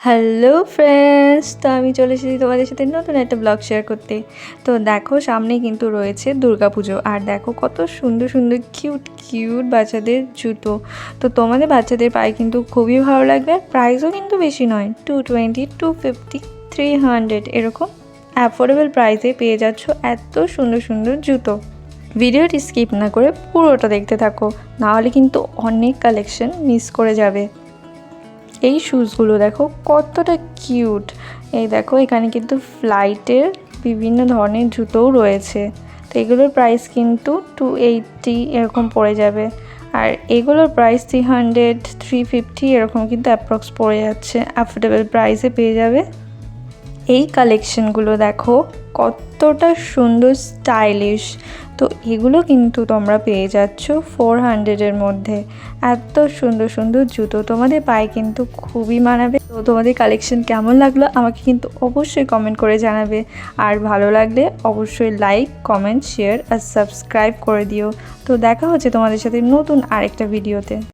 Hello friends, তো আমি চলে এসেছি তোমাদের সাথে নতুন একটা ব্লগ শেয়ার করতে। তো দেখো সামনে কিন্তু রয়েছে দুর্গাপুজো, আর দেখো কত সুন্দর সুন্দর কিউট কিউট বাচ্চাদের জুতো। তো তোমাদের বাচ্চাদের পায়ে কিন্তু খুবই ভালো লাগবে, আর প্রাইসও কিন্তু বেশি নয়, 220, 250, 300 এরকম অ্যাফোর্ডেবল প্রাইসে পেয়ে যাচ্ছ এত সুন্দর সুন্দর জুতো। ভিডিওটি স্কিপ না করে পুরোটা দেখতে থাকো, নাহলে কিন্তু অনেক কালেকশন মিস করে যাবে। এই শুজগুলো দেখো কতটা কিউট। এই দেখো এখানে কিন্তু ফ্লাইটের বিভিন্ন ধরনের জুতোও রয়েছে। তো এগুলোর প্রাইস কিন্তু 280 এরকম পড়ে যাবে, আর এগুলোর প্রাইস 300, 350 এরকম কিন্তু অ্যাপ্রক্স পড়ে যাচ্ছে। অ্যাফোর্ডেবল প্রাইসে পেয়ে যাবে। এই কালেকশনগুলো দেখো কতটা সুন্দর স্টাইলিশ। তো এগুলো কিন্তু তোমরা পেয়ে যাচ্ছ 400-এর মধ্যে। এত সুন্দর সুন্দর জুতো তোমাদের পায়ে কিন্তু খুবই মানাবে। তো তোমাদের কালেকশন কেমন লাগলো আমাকে কিন্তু অবশ্যই কমেন্ট করে জানাবে, আর ভালো লাগলে অবশ্যই লাইক, কমেন্ট, শেয়ার আর সাবস্ক্রাইব করে দিও। তো দেখা হচ্ছে তোমাদের সাথে নতুন আরেকটা ভিডিওতে।